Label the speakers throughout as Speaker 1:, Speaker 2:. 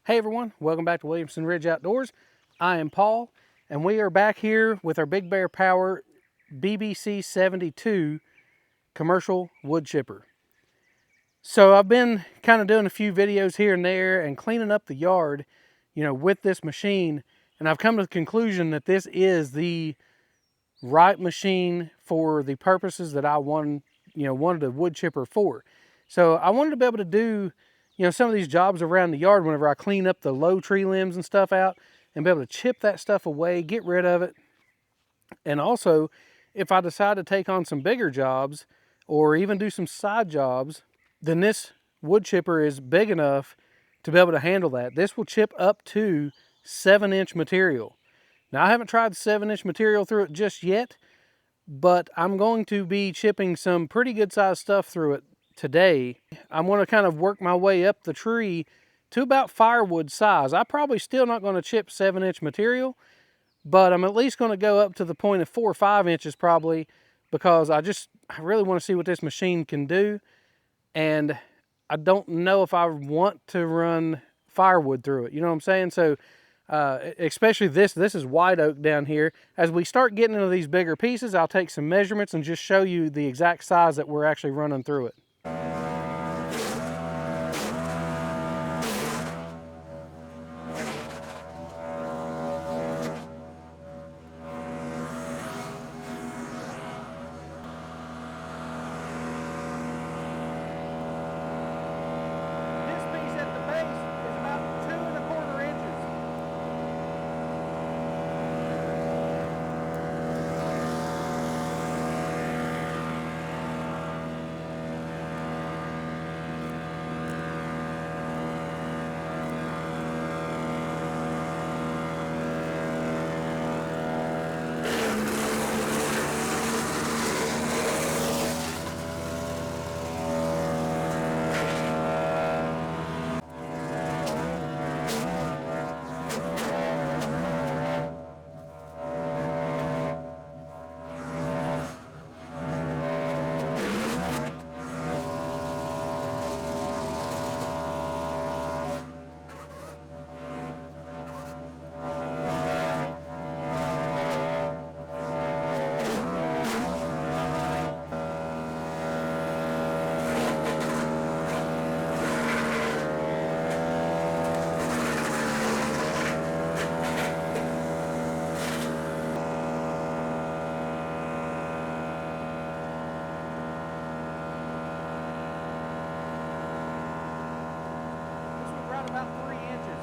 Speaker 1: Hey everyone, welcome back to Williamson Ridge Outdoors. I am Paul, and we are back here with our Big Bear Power BBC 72 commercial wood chipper. So I've been kind of doing a few videos here and there and cleaning up the yard, with this machine, and I've come to the conclusion that this is the right machine for the purposes that I wanted a wood chipper for. So I wanted to be able to do some of these jobs around the yard whenever I clean up the low tree limbs and stuff out and be able to chip that stuff away, get rid of it. And also, if I decide to take on some bigger jobs or even do some side jobs, then this wood chipper is big enough to be able to handle that. This will chip up to 7-inch material. Now, I haven't tried 7-inch material through it just yet, but I'm going to be chipping some pretty good sized stuff through it today. I'm going to kind of work my way up the tree to about firewood size. I'm probably still not going to chip 7-inch material, but I'm at least going to go up to the point of 4 or 5 inches probably, because I really want to see what this machine can do. And I don't know if I want to run firewood through it. You know what I'm saying? So especially this is white oak down here. As we start getting into these bigger pieces, I'll take some measurements and just show you the exact size that we're actually running through it. About 3 inches.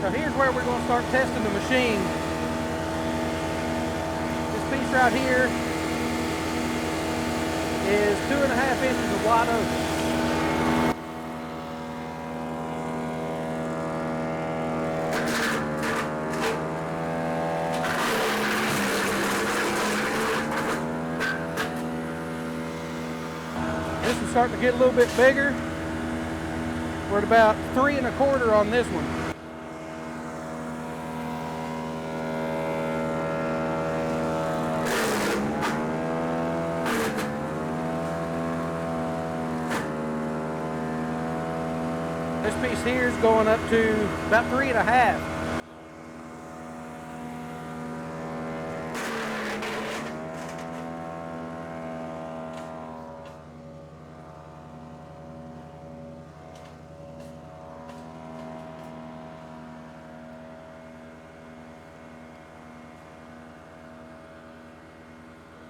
Speaker 1: So here's where we're going to start testing the machine. This piece right here is 2.5 inches of white oak. This is starting to get a little bit bigger. We're at about 3 1/4 on this one. This piece here is going up to about 3.5.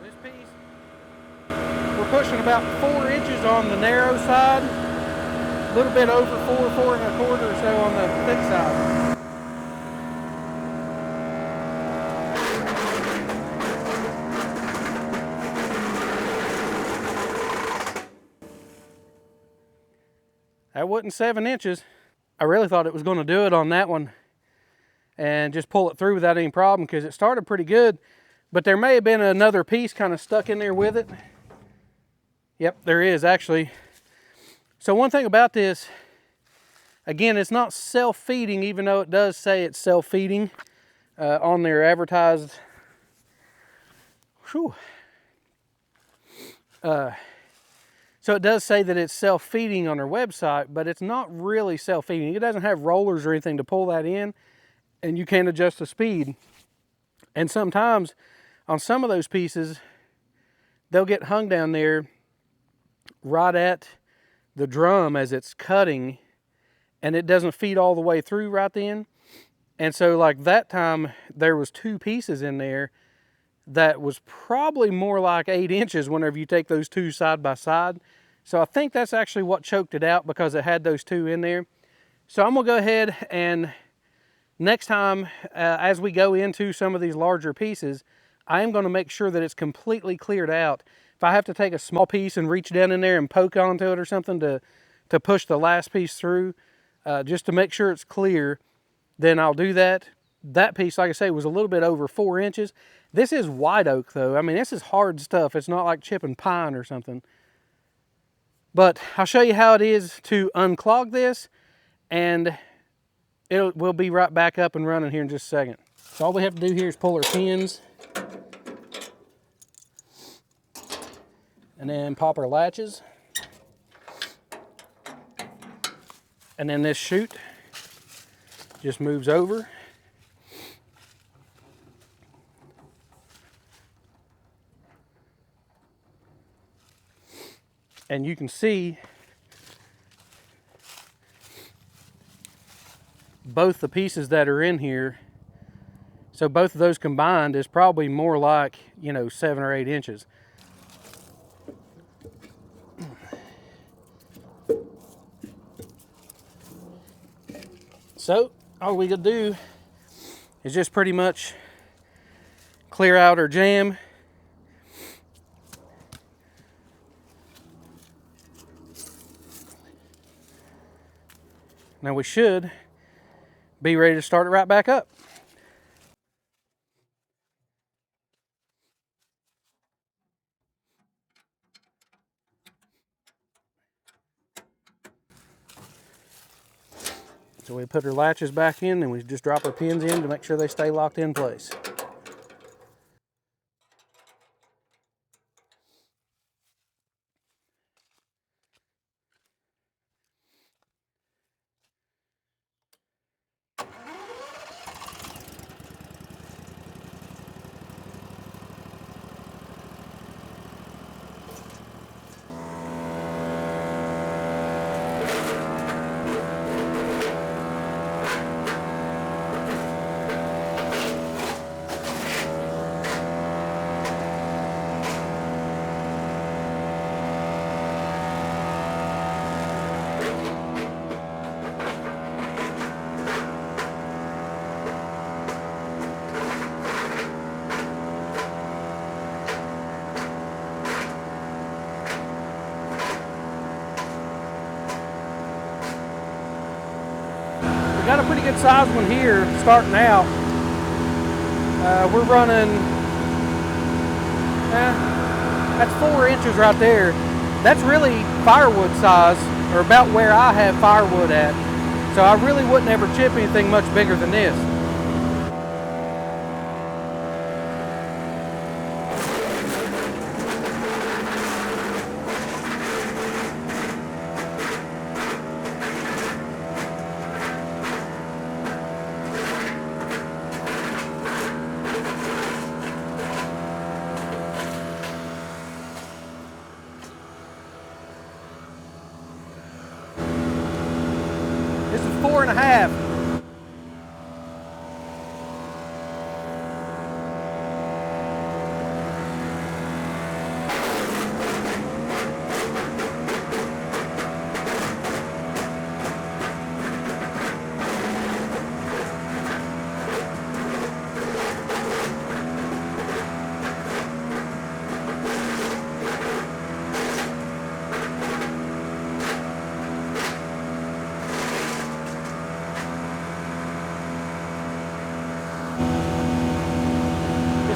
Speaker 1: This piece, we're pushing about 4 inches on the narrow side, a little bit over 4 1/4 or so on the thick side. That wasn't 7 inches. I really thought it was going to do it on that one and just pull it through without any problem, because it started pretty good, but there may have been another piece kind of stuck in there with it. Yep, there is actually. So one thing about this, again, it's not self-feeding, even though it does say it's self-feeding on their advertised. Whew. So it does say that it's self-feeding on their website, but it's not really self-feeding. It doesn't have rollers or anything to pull that in, and you can't adjust the speed. And sometimes on some of those pieces, they'll get hung down there right at the drum as it's cutting, and it doesn't feed all the way through right then. And so like that time, there was 2 pieces in there that was probably more like 8 inches whenever you take those 2 side by side. So I think that's actually what choked it out, because it had those 2 in there. So I'm gonna go ahead and next time, as we go into some of these larger pieces, I am gonna make sure that it's completely cleared out. If I have to take a small piece and reach down in there and poke onto it or something to push the last piece through, just to make sure it's clear, then I'll do that. That piece, like I say, was a little bit over 4 inches. This is white oak though. I mean, this is hard stuff. It's not like chipping pine or something. But I'll show you how it is to unclog this, and we'll be right back up and running here in just a second. So all we have to do here is pull our pins and then pop our latches. And then this chute just moves over. And you can see both the pieces that are in here. So both of those combined is probably more like, 7 or 8 inches. So all we gotta do is just pretty much clear out our jam. Now we should be ready to start it right back up. So we put our latches back in, and we just drop our pins in to make sure they stay locked in place. Got a pretty good size one here starting out. We're running, that's 4 inches right there. That's really firewood size, or about where I have firewood at. So I really wouldn't ever chip anything much bigger than this. This is 4.5.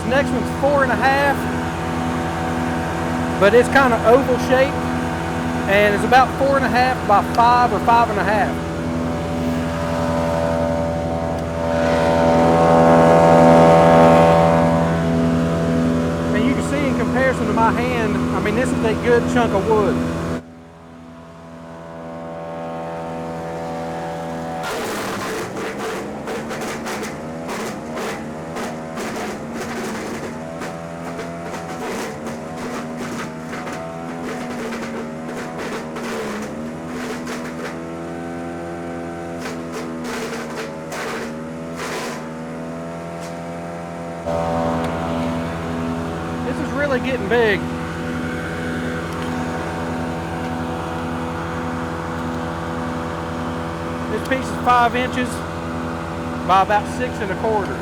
Speaker 1: Next one's 4.5, but it's kind of oval shaped, and it's about 4.5 by 5 or 5.5. And you can see in comparison to my hand, I mean, this is a good chunk of wood. This is really getting big. This piece is 5 inches by about 6.25.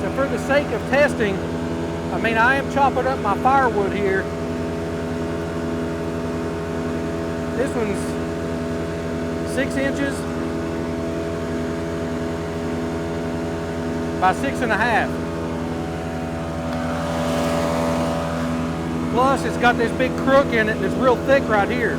Speaker 1: So for the sake of testing, I mean, I am chopping up my firewood here. This one's 6 inches by 6.5. Plus, it's got this big crook in it and it's real thick right here.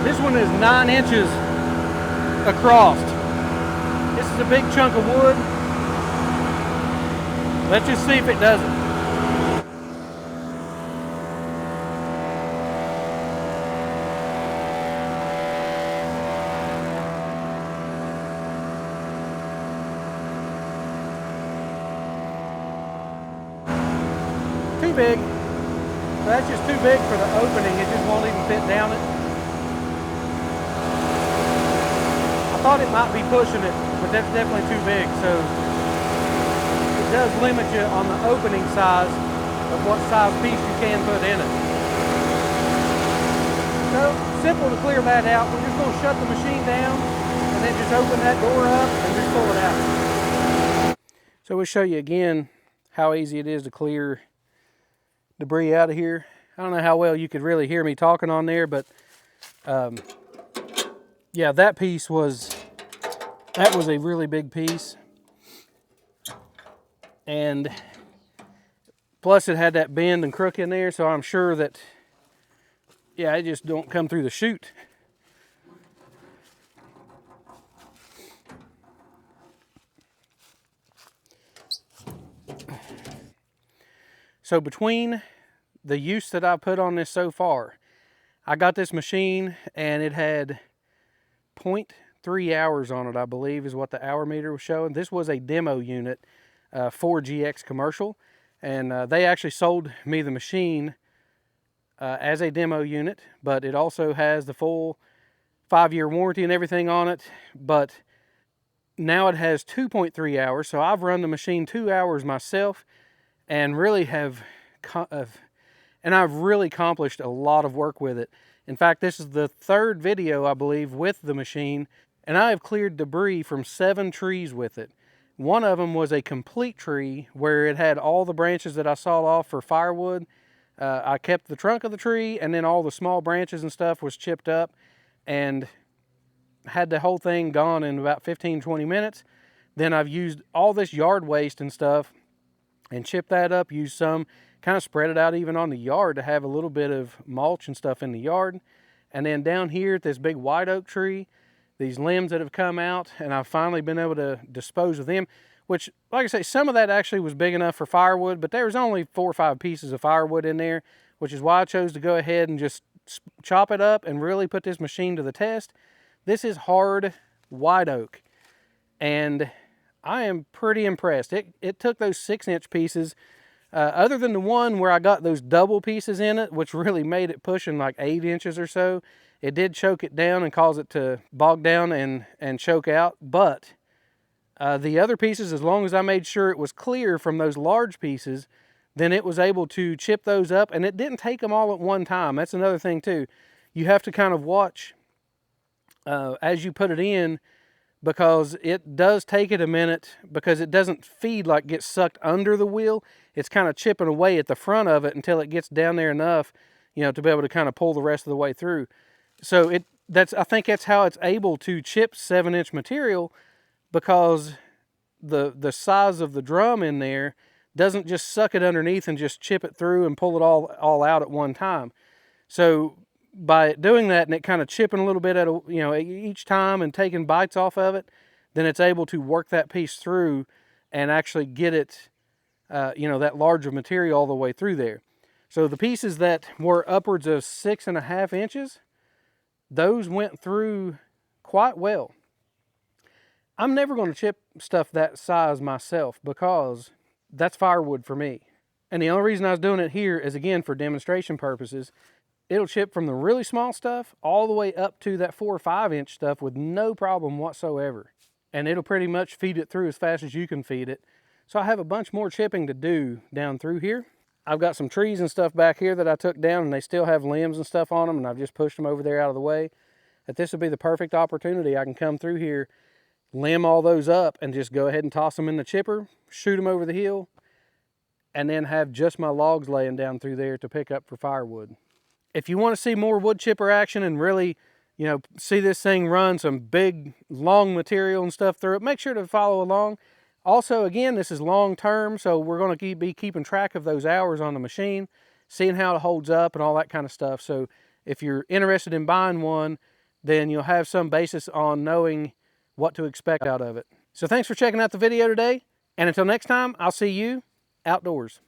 Speaker 1: This one is 9 inches across. This is a big chunk of wood. Let's just see if it does it. Too big. So that's just too big for the opening. It just won't even fit down it. I thought it might be pushing it, but that's definitely too big. So it does limit you on the opening size of what size piece you can put in it. So simple to clear that out. We're just going to shut the machine down and then just open that door up and just pull it out. So we'll show you again how easy it is to clear debris out of here. I don't know how well you could really hear me talking on there, but yeah, that was a really big piece. And plus it had that bend and crook in there, so I'm sure that, yeah, it just don't come through the chute. So between the use that I put on this so far, I got this machine and it had 0.3 hours on it, I believe is what the hour meter was showing. This was a demo unit for GX Commercial, and they actually sold me the machine as a demo unit, but it also has the full 5-year warranty and everything on it. But now it has 2.3 hours, so I've run the machine 2 hours myself, and really I've really accomplished a lot of work with it. In fact, this is the 3rd video, I believe, with the machine, and I have cleared debris from 7 trees with it. One of them was a complete tree where it had all the branches that I sawed off for firewood. I kept the trunk of the tree, and then all the small branches and stuff was chipped up, and had the whole thing gone in about 15-20 minutes. Then I've used all this yard waste and stuff and chipped that up, used some, kind of spread it out even on the yard to have a little bit of mulch and stuff in the yard. And then down here at this big white oak tree, these limbs that have come out, and I've finally been able to dispose of them, which, like I say, some of that actually was big enough for firewood, but there was only 4 or 5 pieces of firewood in there, which is why I chose to go ahead and just chop it up and really put this machine to the test. This is hard white oak, and I am pretty impressed. It took those 6-inch pieces, other than the one where I got those double pieces in it, which really made it pushing like 8 inches or so. It did choke it down and cause it to bog down and choke out. But the other pieces, as long as I made sure it was clear from those large pieces, then it was able to chip those up, and it didn't take them all at one time. That's another thing too. You have to kind of watch as you put it in, because it does take it a minute, because it doesn't feed like gets sucked under the wheel. It's kind of chipping away at the front of it until it gets down there enough, you know, to be able to kind of pull the rest of the way through. So I think that's how it's able to chip 7-inch material, because the size of the drum in there doesn't just suck it underneath and just chip it through and pull it all out at one time. So by doing that and it kind of chipping a little bit at each time and taking bites off of it, then it's able to work that piece through and actually get it, that larger material all the way through there. So the pieces that were upwards of 6.5 inches, those went through quite well. I'm never going to chip stuff that size myself, because that's firewood for me. And the only reason I was doing it here is, again, for demonstration purposes. It'll chip from the really small stuff all the way up to that 4 or 5 inch stuff with no problem whatsoever. And it'll pretty much feed it through as fast as you can feed it. So I have a bunch more chipping to do down through here. I've got some trees and stuff back here that I took down, and they still have limbs and stuff on them, and I've just pushed them over there out of the way. That this would be the perfect opportunity. I can come through here, limb all those up, and just go ahead and toss them in the chipper, shoot them over the hill, and then have just my logs laying down through there to pick up for firewood. If you want to see more wood chipper action and really, see this thing run some big, long material and stuff through it, make sure to follow along. Also, again, this is long term, so we're going to be keeping track of those hours on the machine, seeing how it holds up and all that kind of stuff. So if you're interested in buying one, then you'll have some basis on knowing what to expect out of it. So thanks for checking out the video today, and until next time, I'll see you outdoors.